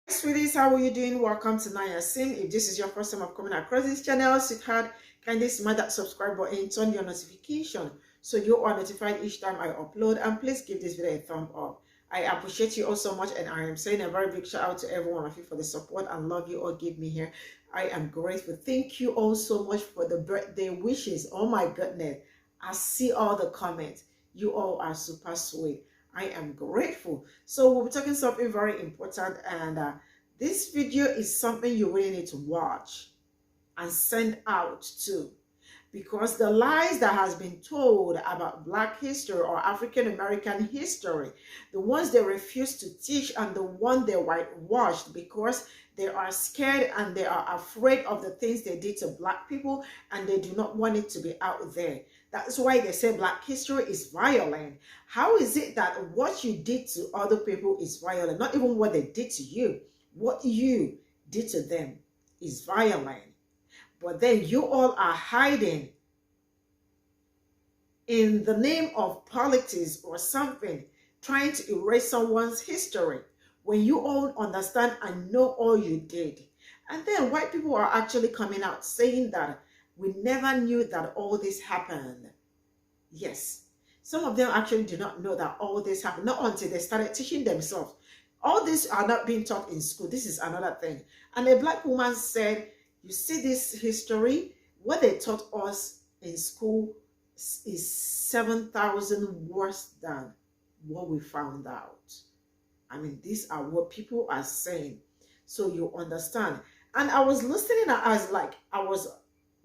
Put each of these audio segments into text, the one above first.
Sweeties, how are you doing? Welcome to Nanya Sim. If this is your first time of coming across this channel, sweetheart, kindly smash that subscribe button and turn your notification so you are notified each time I upload. And please give this video a thumb up. I appreciate you all so much, and I am saying a very big shout out to every one of you for the support and love you all give me here. I am grateful. Thank you all so much for the birthday wishes. Oh my goodness, I see all the comments. You all are super sweet. I am grateful. So we'll be talking something very important, and this video is something you really need to watch and send out to, because the lies that has been told about Black history or African American history, the ones they refuse to teach and the one they whitewashed because they are scared and they are afraid of the things they did to Black people, and they do not want it to be out there. That's why they say Black history is violent. How is it that what you did to other people is violent? Not even what they did to you. What you did to them is violent. But then you all are hiding in the name of politics or something, trying to erase someone's history when you all understand and know all you did. And then white people are actually coming out saying that we never knew that all this happened. Yes, some of them actually do not know that all this happened, not until they started teaching themselves. All this are not being taught in school. This is another thing. And a Black woman said, you see this history, what they taught us in school is 7,000 worse than what we found out. I mean, these are what people are saying. So you understand. And I was listening and I was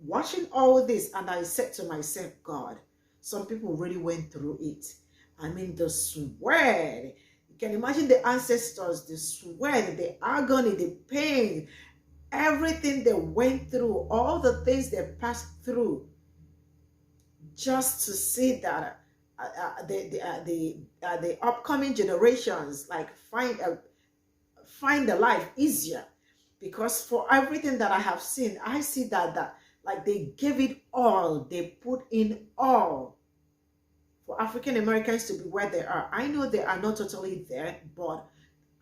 watching all this, and I said to myself, God, some people really went through it. I mean, the sweat. You can imagine the ancestors, the sweat, the agony, the pain, everything they went through, all the things they passed through, just to see that the upcoming generations find the life easier. Because for everything that I have seen, I see that like they gave it all, they put in all for African Americans to be where they are. I know they are not totally there, but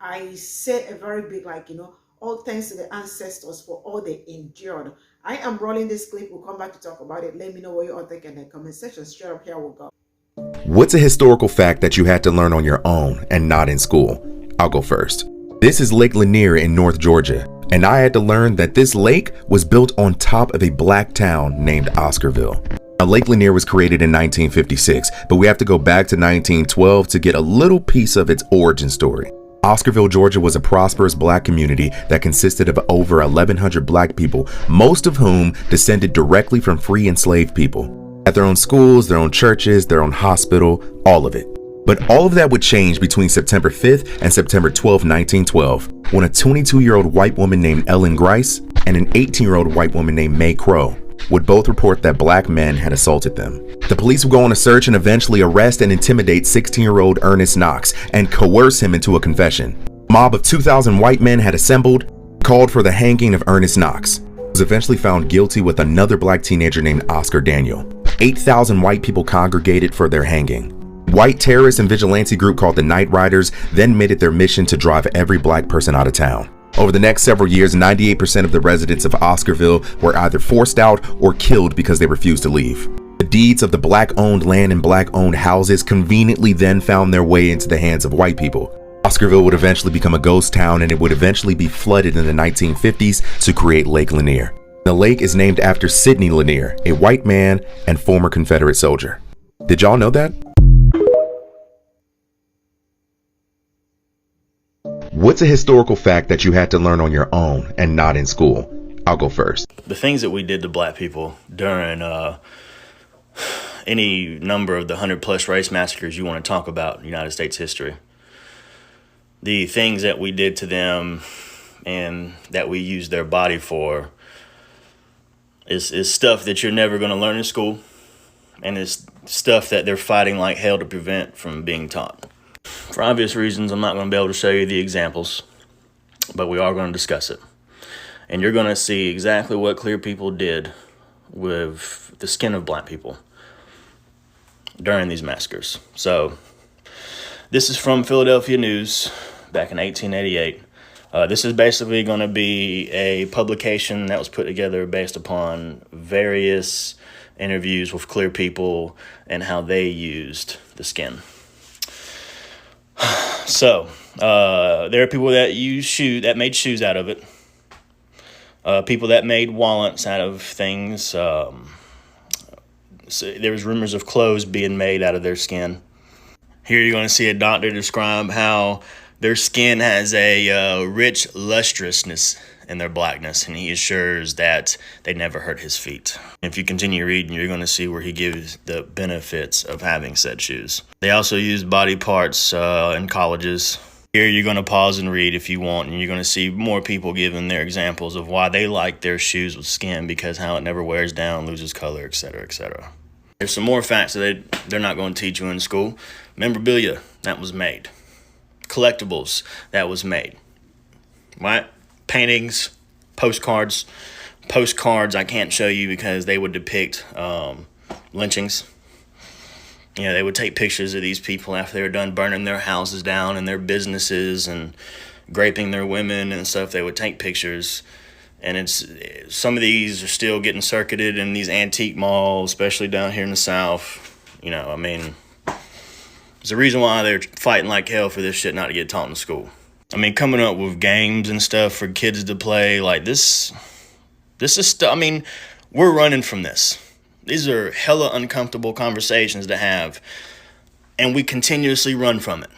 I say a very big, all thanks to the ancestors for all they endured. I am rolling this clip. We'll come back to talk about it. Let me know what you all think in the comment section. Straight up, here we go. What's a historical fact that you had to learn on your own and not in school? I'll go first. This is Lake Lanier in North Georgia, and I had to learn that this lake was built on top of a Black town named Oscarville. Now, Lake Lanier was created in 1956, but we have to go back to 1912 to get a little piece of its origin story. Oscarville, Georgia was a prosperous Black community that consisted of over 1,100 Black people, most of whom descended directly from free enslaved people. Had their own schools, their own churches, their own hospital, all of it. But all of that would change between September 5th and September 12, 1912, when a 22-year-old white woman named Ellen Grice and an 18-year-old white woman named May Crow would both report that Black men had assaulted them. The police would go on a search and eventually arrest and intimidate 16-year-old Ernest Knox and coerce him into a confession. A mob of 2,000 white men had assembled, called for the hanging of Ernest Knox. He was eventually found guilty with another Black teenager named Oscar Daniel. 8,000 white people congregated for their hanging. White terrorist and vigilante group called the Night Riders then made it their mission to drive every Black person out of town. Over the next several years, 98% of the residents of Oscarville were either forced out or killed because they refused to leave. The deeds of the Black-owned land and Black-owned houses conveniently then found their way into the hands of white people. Oscarville would eventually become a ghost town, and it would eventually be flooded in the 1950s to create Lake Lanier. The lake is named after Sidney Lanier, a white man and former Confederate soldier. Did y'all know that? What's a historical fact that you had to learn on your own and not in school? I'll go first. The things that we did to Black people during any number of the 100+ race massacres you want to talk about in United States history. The things that we did to them and that we used their body for is stuff that you're never going to learn in school, and it's stuff that they're fighting like hell to prevent from being taught. For obvious reasons, I'm not going to be able to show you the examples, but we are going to discuss it. And you're going to see exactly what clear people did with the skin of Black people during these massacres. So this is from Philadelphia News back in 1888. This is basically going to be a publication that was put together based upon various interviews with clear people and how they used the skin. So, there are people that made shoes out of it. People that made wallets out of things. So there was rumors of clothes being made out of their skin. Here you're going to see a doctor describe how their skin has a rich lustrousness in their blackness, and he assures that they never hurt his feet. If you continue reading, you're going to see where he gives the benefits of having said shoes. They also use body parts in colleges. Here you're going to pause and read if you want, and you're going to see more people giving their examples of why they like their shoes with skin, because how it never wears down, loses color, etc., etc. There's some more facts that they're not going to teach you in school. Memorabilia, that was made. Collectibles, that was made. Right? Paintings, postcards. Postcards I can't show you because they would depict lynchings. You know, they would take pictures of these people after they were done burning their houses down and their businesses and raping their women and stuff. They would take pictures. And some of these are still getting circuited in these antique malls, especially down here in the South. You know, I mean, there's a reason why they're fighting like hell for this shit not to get taught in school. I mean, coming up with games and stuff for kids to play, like this is stuff. I mean, we're running from this. These are hella uncomfortable conversations to have, and we continuously run from it.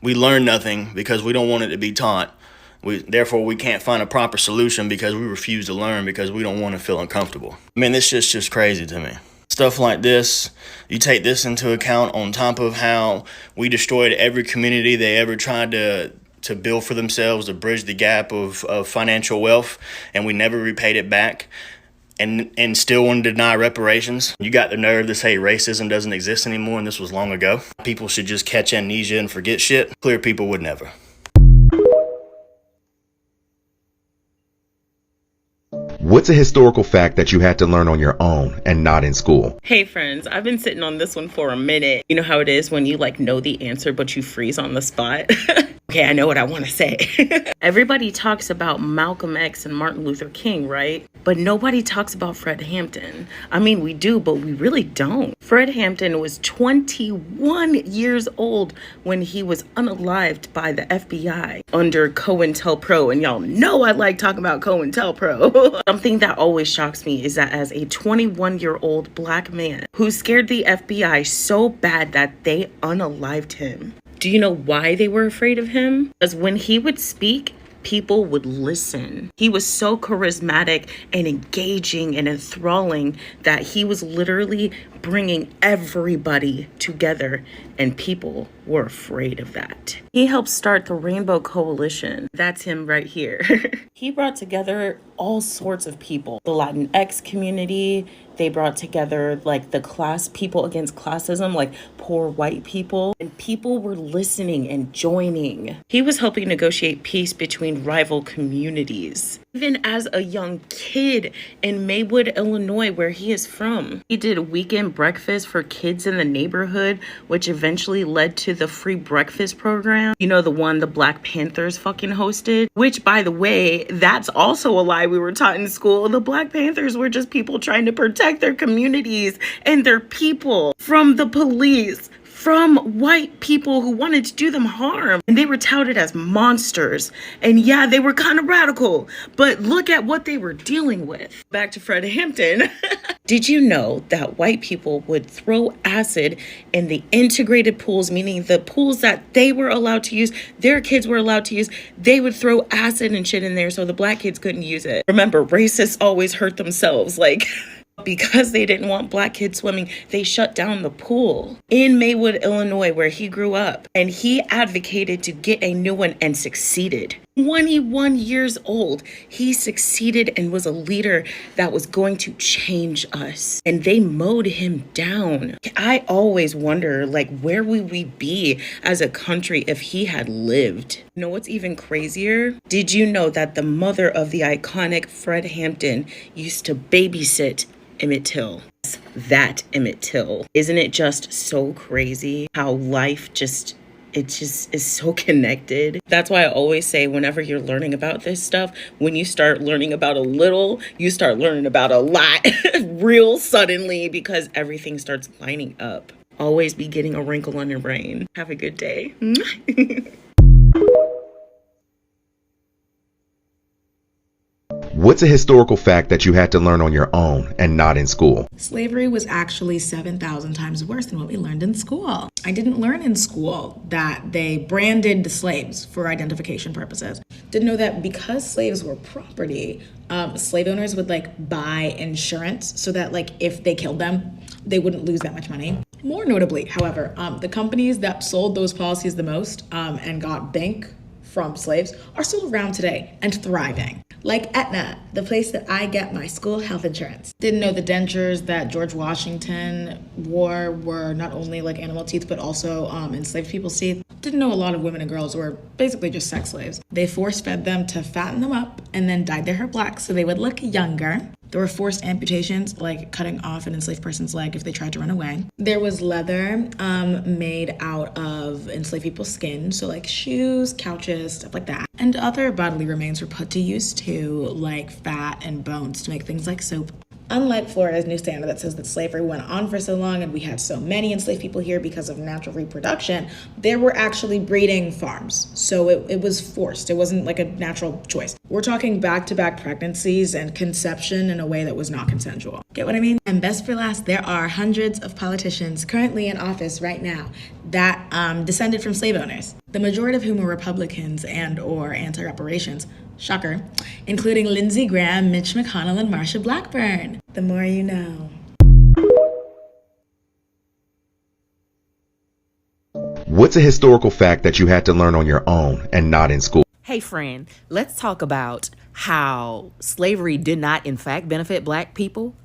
We learn nothing because we don't want it to be taught. Therefore, we can't find a proper solution because we refuse to learn because we don't want to feel uncomfortable. I mean, this shit's just crazy to me. Stuff like this, you take this into account on top of how we destroyed every community they ever tried to build for themselves to bridge the gap of financial wealth, and we never repaid it back, and still want to deny reparations. You got the nerve to say racism doesn't exist anymore and this was long ago. People should just catch amnesia and forget shit. Clear people would never. What's a historical fact that you had to learn on your own and not in school? Hey friends, I've been sitting on this one for a minute. You know how it is when you know the answer but you freeze on the spot? Okay, I know what I want to say. Everybody talks about Malcolm X and Martin Luther King, right? But nobody talks about Fred Hampton. I mean, we do, but we really don't. Fred Hampton was 21 years old when he was unalived by the FBI under COINTELPRO. And y'all know I like talking about COINTELPRO. Something that always shocks me is that as a 21-year-old black man who scared the FBI so bad that they unalived him. Do you know why they were afraid of him? Because when he would speak, people would listen. He was so charismatic and engaging and enthralling that he was literally bringing everybody together, and people were afraid of that. He helped start the Rainbow Coalition. That's him right here. He brought together all sorts of people. The Latinx community. They brought together the class people against classism, like poor white people. And people were listening and joining. He was helping negotiate peace between rival communities. Even as a young kid in Maywood, Illinois, where he is from. He did a weekend breakfast for kids in the neighborhood, which eventually led to the free breakfast program. You know, the one the Black Panthers fucking hosted, which, by the way, that's also a lie we were taught in school. The Black Panthers were just people trying to protect their communities and their people from the police, from white people who wanted to do them harm. And they were touted as monsters. And yeah, they were kind of radical, but look at what they were dealing with. Back to Fred Hampton. Did you know that white people would throw acid in the integrated pools, meaning the pools that they were allowed to use, their kids were allowed to use, they would throw acid and shit in there so the black kids couldn't use it? Remember, racists always hurt themselves. Because they didn't want black kids swimming, they shut down the pool in Maywood, Illinois, where he grew up. And he advocated to get a new one and succeeded. 21 years old, he succeeded and was a leader that was going to change us. And they mowed him down. I always wonder, where would we be as a country if he had lived? You know what's even crazier? Did you know that the mother of the iconic Fred Hampton used to babysit Emmett Till? That Emmett Till. Isn't it just so crazy how life just it just is so connected. That's why I always say whenever you're learning about this stuff, when you start learning about a little, you start learning about a lot real suddenly, because everything starts lining up. Always be getting a wrinkle on your brain. Have a good day. What's a historical fact that you had to learn on your own and not in school? Slavery was actually 7,000 times worse than what we learned in school. I didn't learn in school that they branded the slaves for identification purposes. Didn't know that because slaves were property, slave owners would buy insurance so that if they killed them, they wouldn't lose that much money. More notably, however, the companies that sold those policies the most and got bank from slaves are still around today and thriving. Like Aetna, the place that I get my school health insurance. Didn't know the dentures that George Washington wore were not only animal teeth, but also enslaved people's teeth. Didn't know a lot of women and girls were basically just sex slaves. They force-fed them to fatten them up and then dyed their hair black so they would look younger. There were forced amputations, like cutting off an enslaved person's leg if they tried to run away. There was leather made out of enslaved people's skin, so shoes, couches, stuff like that. And other bodily remains were put to use too, like fat and bones to make things like soap. Unlike Florida's new standard that says that slavery went on for so long and we had so many enslaved people here because of natural reproduction, there were actually breeding farms. So it was forced. It wasn't a natural choice. We're talking back-to-back pregnancies and conception in a way that was not consensual. Get what I mean? And best for last, there are hundreds of politicians currently in office right now that descended from slave owners, the majority of whom were Republicans and or anti-reparations. Shocker, including Lindsey Graham, Mitch McConnell, and Marsha Blackburn. The more you know. What's a historical fact that you had to learn on your own and not in school? Hey friend, let's talk about how slavery did not in fact benefit black people,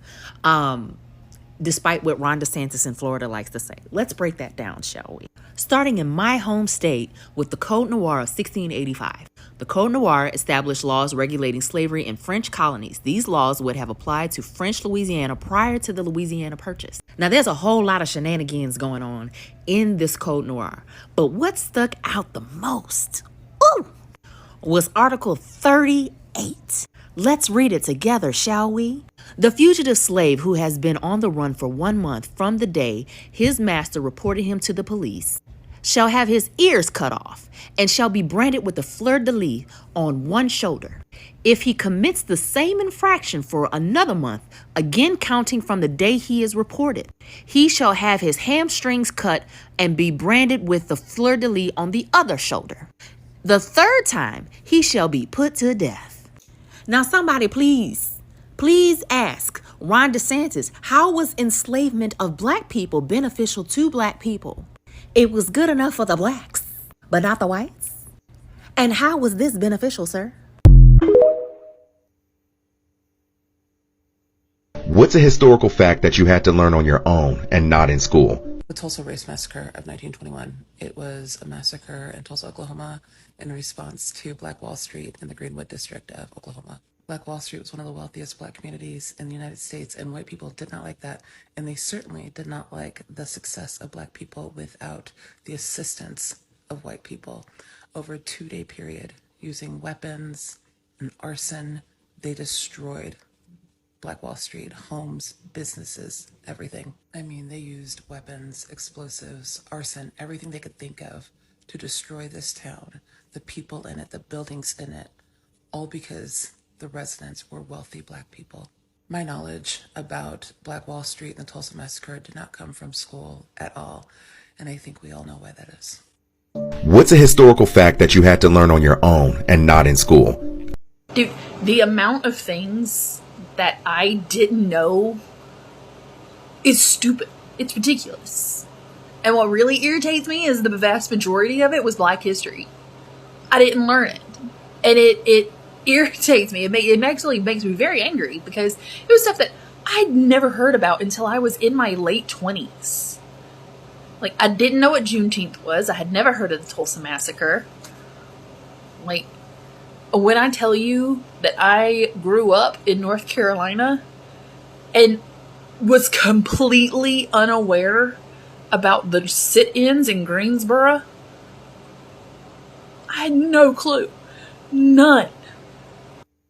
despite what Ron DeSantis in Florida likes to say. Let's break that down, shall we? Starting in my home state with the Code Noir of 1685. The Code Noir established laws regulating slavery in French colonies. These laws would have applied to French Louisiana prior to the Louisiana Purchase. Now, there's a whole lot of shenanigans going on in this Code Noir, but what stuck out the most was Article 38. Let's read it together, shall we? The fugitive slave who has been on the run for 1 month from the day his master reported him to the police shall have his ears cut off and shall be branded with the fleur-de-lis on one shoulder. If he commits the same infraction for another month, again counting from the day he is reported, he shall have his hamstrings cut and be branded with the fleur-de-lis on the other shoulder. The third time, he shall be put to death. Now somebody please ask Ron DeSantis, how was enslavement of black people beneficial to black people? It was good enough for the blacks, but not the whites. And how was this beneficial, sir? What's a historical fact that you had to learn on your own and not in school? The Tulsa Race Massacre of 1921. It was a massacre in Tulsa, Oklahoma, in response to Black Wall Street in the Greenwood district of Oklahoma. Black Wall Street was one of the wealthiest black communities in the United States, and white people did not like that, and they certainly did not like the success of black people without the assistance of white people. Over a 2-day period, using weapons and arson, they destroyed Black Wall Street, homes, businesses, everything. I mean, they used weapons, explosives, arson, everything they could think of to destroy this town, the people in it, the buildings in it, all because the residents were wealthy black people. My knowledge about Black Wall Street and the Tulsa Massacre did not come from school at all, and I think we all know why that is. What's a historical fact that you had to learn on your own and not in school? Dude, the amount of things that I didn't know is stupid. It's ridiculous. And what really irritates me is the vast majority of it was Black history. I didn't learn it. And it irritates me. It actually makes me very angry because it was stuff that I'd never heard about until I was in my late 20s. Like, I didn't know what Juneteenth was. I had never heard of the Tulsa Massacre. Like, when I tell you that I grew up in North Carolina and was completely unaware about the sit-ins in Greensboro, I had no clue. None.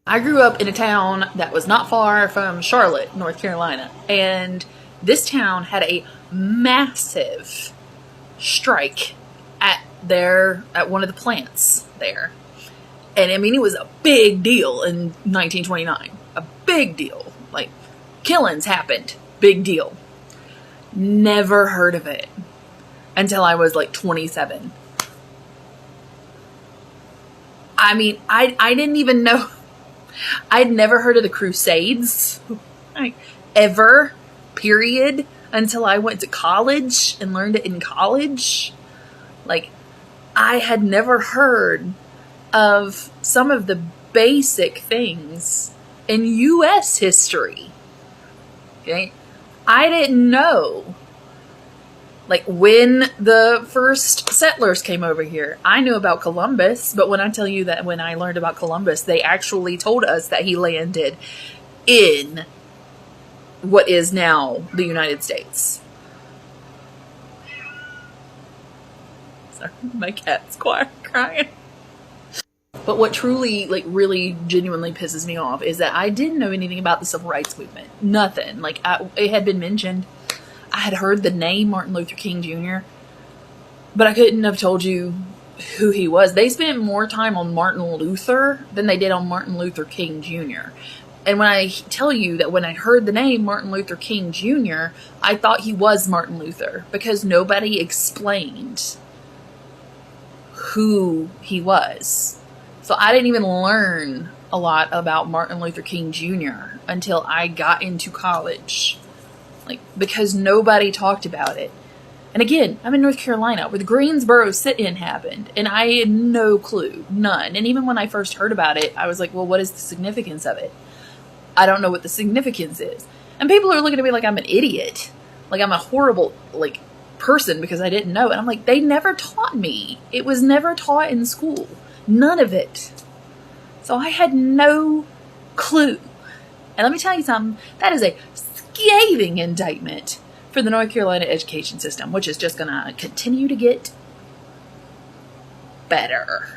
I grew up in a town that was not far from Charlotte, North Carolina, and this town had a massive strike at one of the plants there. And I mean, it was a big deal in 1929. A big deal. Like, killings happened. Big deal. Never heard of it until I was like 27. I mean, I didn't even know. I'd never heard of the Crusades, like, ever, period, until I went to college and learned it in college. Like, I had never heard of some of the basic things in U.S. history. Okay? I didn't know, like, when the first settlers came over here. I knew about Columbus, but when I tell you that when I learned about Columbus, they actually told us that he landed in what is now the United States. Sorry, my cat's crying. But what truly, like, really genuinely pisses me off is that I didn't know anything about the Civil Rights Movement. Nothing. Like, it had been mentioned. I had heard the name Martin Luther King Jr., but I couldn't have told you who he was. They spent more time on Martin Luther than they did on Martin Luther King Jr. And when I tell you that when I heard the name Martin Luther King Jr., I thought he was Martin Luther because nobody explained who he was. So I didn't even learn a lot about Martin Luther King Jr. until I got into college. Like, because nobody talked about it. And again, I'm in North Carolina, where the Greensboro sit-in happened, and I had no clue, none. And even when I first heard about it, I was like, well, what is the significance of it? I don't know what the significance is. And people are looking at me like I'm an idiot, like I'm a horrible, like, person because I didn't know. And I'm like, they never taught me. It was never taught in school. None of it. So I had no clue. And let me tell you something, that is a scathing indictment for the North Carolina education system, which is just going to continue to get better.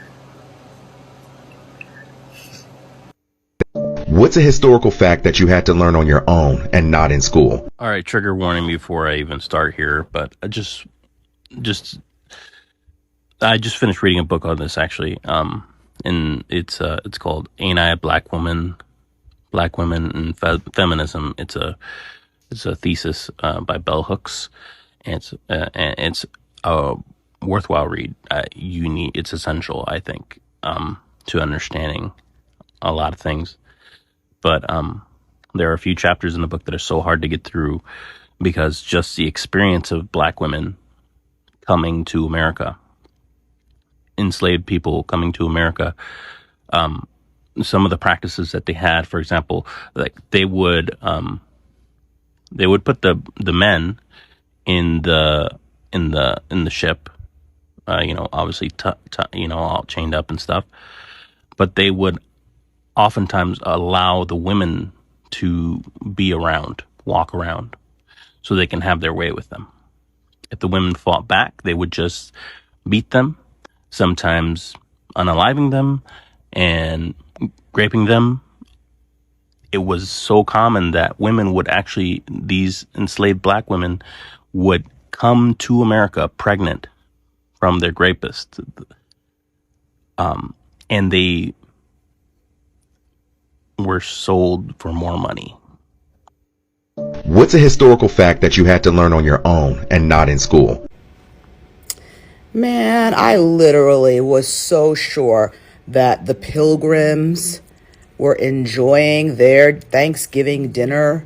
What's a historical fact that you had to learn on your own and not in school? All right, trigger warning before I even start here, but I just finished reading a book on this actually, and it's called "Ain't I a Black Woman? Black Women and Feminism." It's a thesis by Bell Hooks, and it's a worthwhile read. It's essential, I think, to understanding a lot of things. But there are a few chapters in the book that are so hard to get through because just the experience of Black women coming to America, enslaved people coming to America, some of the practices that they had, for example, like they would put the men in the ship, obviously all chained up and stuff, but they would oftentimes allow the women to be around, walk around, so they can have their way with them. If the women fought back, they would just beat them, sometimes unaliving them and raping them. It was so common that women would actually, these enslaved Black women would come to America pregnant from their rapist. And they were sold for more money. What's a historical fact that you had to learn on your own and not in school? Man, I literally was so sure that the Pilgrims were enjoying their Thanksgiving dinner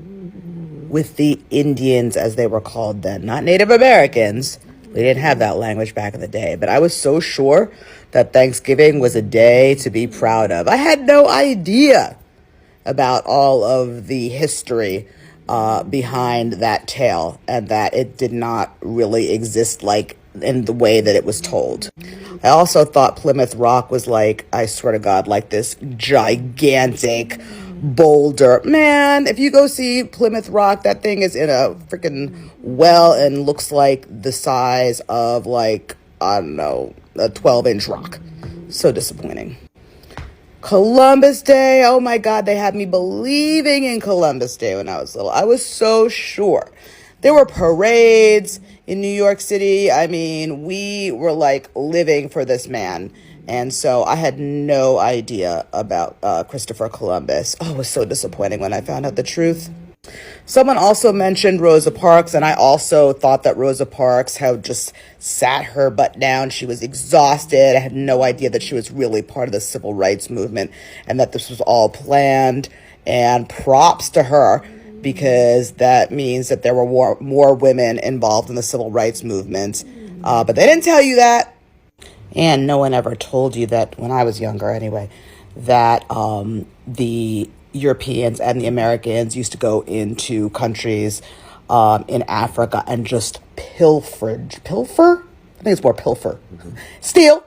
with the Indians, as they were called then, not Native Americans. We didn't have that language back in the day, but I was so sure that Thanksgiving was a day to be proud of. I had no idea about all of the history behind that tale, and that it did not really exist like in the way that it was told. I also thought Plymouth Rock was like, I swear to God, like this gigantic boulder. Man, if you go see Plymouth Rock, that thing is in a freaking well and looks like the size of, like, I don't know, a 12-inch rock. So disappointing. Columbus Day. Oh my God, they had me believing in Columbus Day when I was little. I was so sure. There were parades in New York City. I mean, we were like living for this man. And so I had no idea about Christopher Columbus. Oh, it was so disappointing when I found out the truth. Someone also mentioned Rosa Parks, and I also thought that Rosa Parks had just sat her butt down. She was exhausted. I had no idea that she was really part of the civil rights movement and that this was all planned. And props to her, because that means that there were more women involved in the civil rights movement. But they didn't tell you that. And no one ever told you that, when I was younger anyway, that the Europeans and the Americans used to go into countries in Africa and just pilfer? I think it's more pilfer. Steal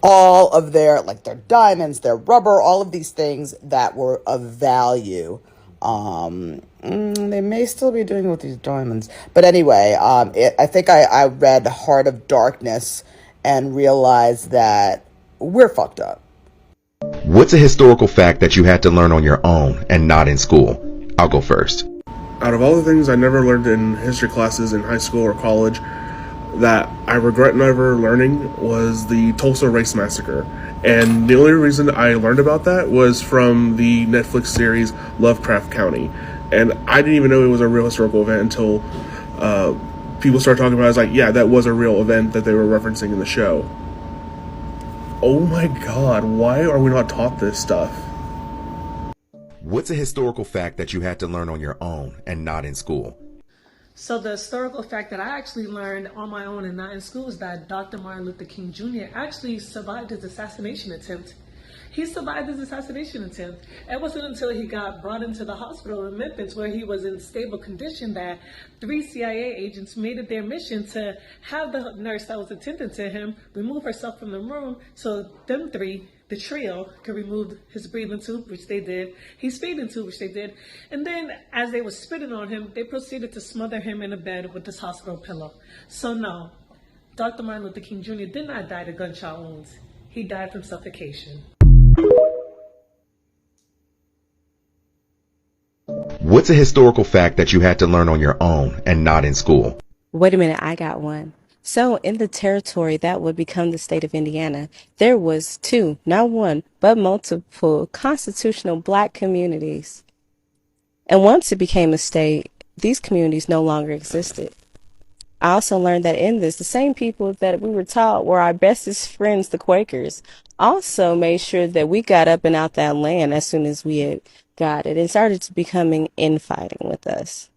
all of their diamonds, their rubber, all of these things that were of value. They may still be doing it with these diamonds. But anyway, I think I read Heart of Darkness and realized that we're fucked up. What's a historical fact that you had to learn on your own and not in school? I'll go first. Out of all the things I never learned in history classes in high school or college that I regret never learning was the Tulsa Race Massacre. And the only reason I learned about that was from the Netflix series Lovecraft County. And I didn't even know it was a real historical event until people started talking about it. I was like, yeah, that was a real event that they were referencing in the show. Oh my God, why are we not taught this stuff? What's a historical fact that you had to learn on your own and not in school? So the historical fact that I actually learned on my own and not in school is that Dr. Martin Luther King Jr. actually survived his assassination attempt. He survived his assassination attempt. It wasn't until he got brought into the hospital in Memphis, where he was in stable condition, that 3 CIA agents made it their mission to have the nurse that was attending to him remove herself from the room so them three, the trio, could remove his breathing tube, which they did, his feeding tube, which they did, and then as they were spitting on him, they proceeded to smother him in a bed with this hospital pillow. So no, Dr. Martin Luther King Jr. did not die to gunshot wounds. He died from suffocation. What's a historical fact that you had to learn on your own and not in school? Wait a minute, I got one. So in the territory that would become the state of Indiana, there was 2, not 1, but multiple constitutional black communities. And once it became a state, these communities no longer existed. I also learned that in this, the same people that we were taught were our bestest friends, the Quakers, also made sure that we got up and out that land as soon as we had got it and started to becoming infighting with us.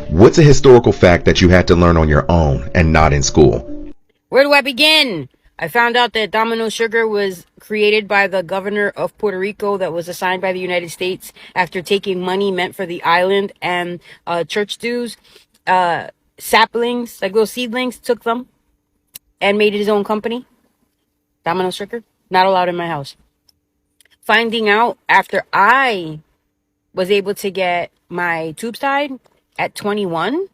What's a historical fact that you had to learn on your own and not in school? Where do I begin? I found out that Domino Sugar was created by the governor of Puerto Rico that was assigned by the United States after taking money meant for the island and church dues. Saplings, like little seedlings, took them and made it his own company. Domino Sugar, not allowed in my house. Finding out after I was able to get my tubes tied at 21,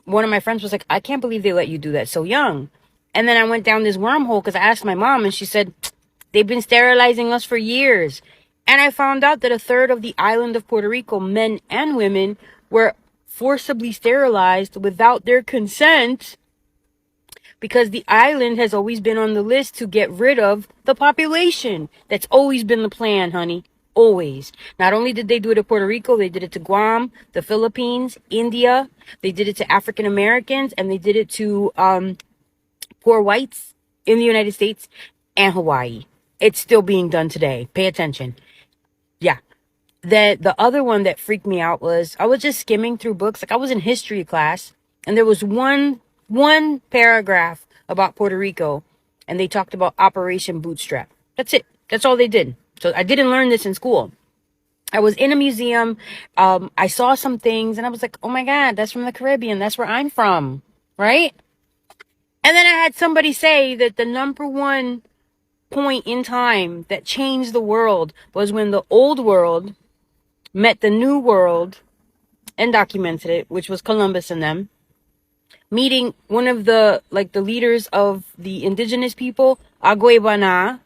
one of my friends was like, I can't believe they let you do that so young. And then I went down this wormhole because I asked my mom and she said, they've been sterilizing us for years. And I found out that 1/3 of the island of Puerto Rico, men and women, were forcibly sterilized without their consent, because the island has always been on the list to get rid of the population. That's always been the plan, honey. Always. Not only did they do it to Puerto Rico, they did it to Guam, the Philippines, India. They did it to African Americans, and they did it to poor whites in the United States and Hawaii. It's still being done today. Pay attention. Yeah. The other one that freaked me out was I was just skimming through books. Like, I was in history class, and there was one paragraph about Puerto Rico, and they talked about Operation Bootstrap. That's it. That's all they did. So I didn't learn this in school. I was in a museum. I saw some things, and I was like, oh my God, that's from the Caribbean. That's where I'm from. Right? And then I had somebody say that the number one point in time that changed the world was when the old world met the new world and documented it, which was Columbus and them. meeting one of the leaders of the indigenous people, Agüebana.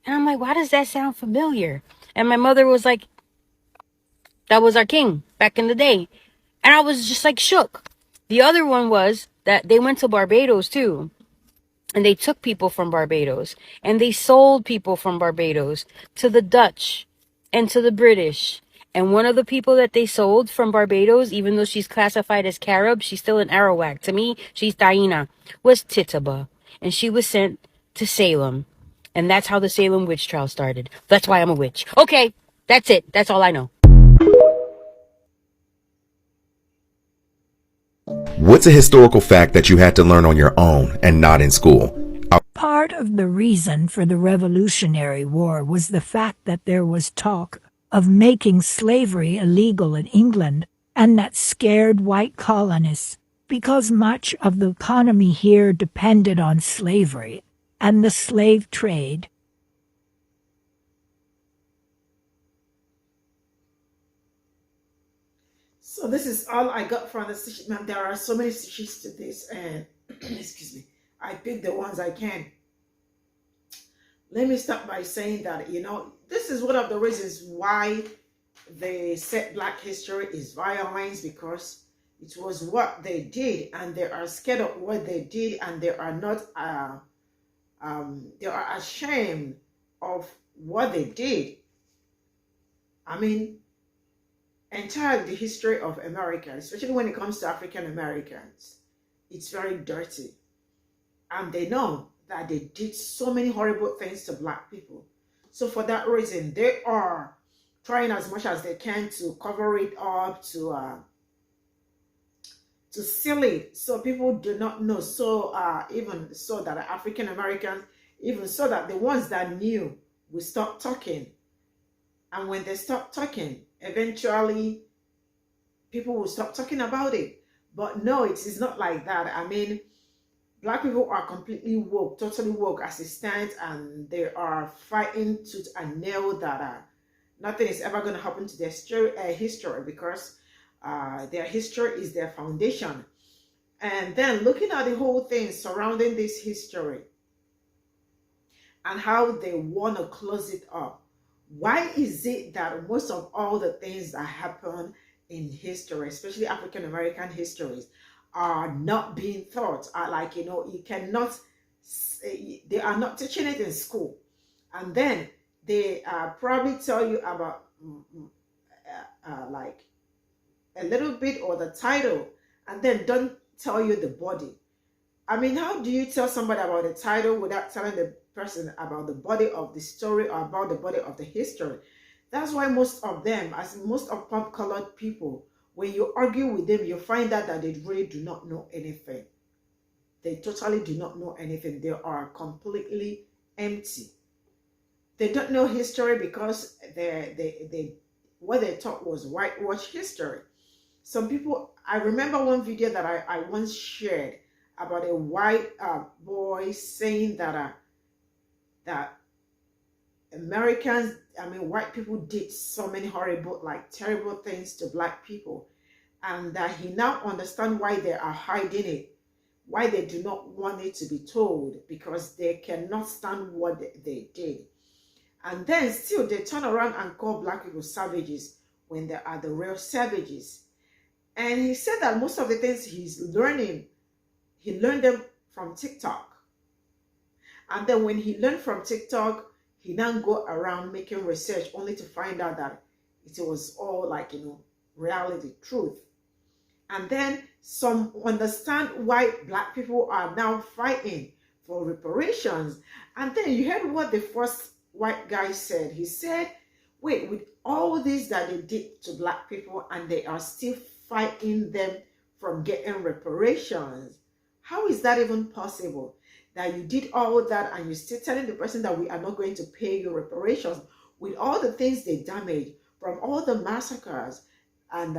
And I'm like, why does that sound familiar? And my mother was like, that was our king back in the day. And I was just like shook. The other one was that they went to Barbados too. And they took people from Barbados. And they sold people from Barbados to the Dutch and to the British. And one of the people that they sold from Barbados, even though she's classified as Carib, she's still an Arawak. To me, she's Taina, was Tituba. And she was sent to Salem. And that's how the Salem witch trial started. That's why I'm a witch. Okay, that's it. That's all I know. What's a historical fact that you had to learn on your own and not in school? Part of the reason for the Revolutionary War was the fact that there was talk of making slavery illegal in England, and that scared white colonists because much of the economy here depended on slavery and the slave trade. So this is all I got from the stitches. Man, there are so many stitches to this, and excuse me, I picked the ones I can. Let me start by saying that, this is one of the reasons why they said Black history is violence, because it was what they did, and they are scared of what they did, and they are not they are ashamed of what they did. I mean, entirely the history of America, especially when it comes to African Americans, it's very dirty. And they know that they did so many horrible things to Black people. So for that reason, they are trying as much as they can to cover it up, to seal it, so people do not know. So even so that African Americans, even so that the ones that knew will stop talking. And when they stop talking, eventually people will stop talking about it. But no, it is not like that. I mean, Black people are completely woke, totally woke as it stands, and they are fighting tooth and nail that nothing is ever going to happen to their history, because their history is their foundation. And then looking at the whole thing surrounding this history and how they want to close it up. Why is it that most of all the things that happen in history, especially African American histories, are not being taught? Like, you cannot, they are not teaching it in school. And then they probably tell you about like a little bit or the title, and then don't tell you the body. I mean, how do you tell somebody about the title without telling the person about the body of the story or about the body of the history? That's why most of them, as most of pop-colored people, when you argue with them, you find out that they really do not know anything. They totally do not know anything. They are completely empty. They don't know history because what they thought was whitewash history. Some people, I remember one video that I once shared about a white boy saying that that Americans, I mean, white people did so many horrible, like terrible things to Black people, and that he now understands why they are hiding it, why they do not want it to be told, because they cannot stand what they did. And then still they turn around and call Black people savages when they are the real savages. And he said that most of the things he's learning, he learned them from TikTok. And then when he learned from TikTok, he now go around making research only to find out that it was all like, reality, truth. And then some understand why Black people are now fighting for reparations. And then you heard what the first white guy said. He said, wait, with all this that they did to Black people and they are still fighting them from getting reparations, how is that even possible? That you did all that and you're still telling the person that we are not going to pay you reparations, with all the things they damaged from all the massacres, and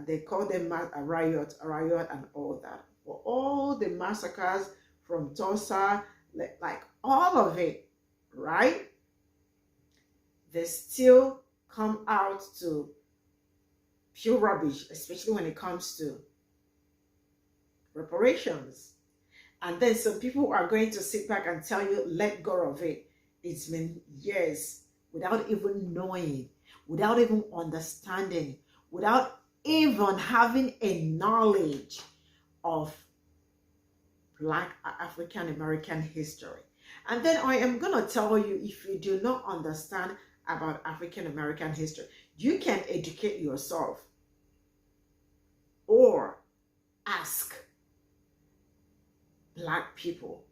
they call them a riot and all that. For all the massacres from Tulsa, like all of it, right? They still come out to pure rubbish, especially when it comes to reparations. And then some people are going to sit back and tell you, let go of it. It's been years without even knowing, without even understanding, without even having a knowledge of Black African American history. And then I am going to tell you, if you do not understand about African American history, you can educate yourself or ask Black people.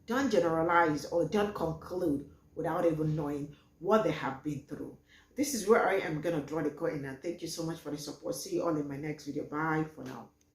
Don't generalize or don't conclude without even knowing what they have been through. This is where I am going to draw the curtain, and thank you so much for the support. See you all in my next video. Bye for now.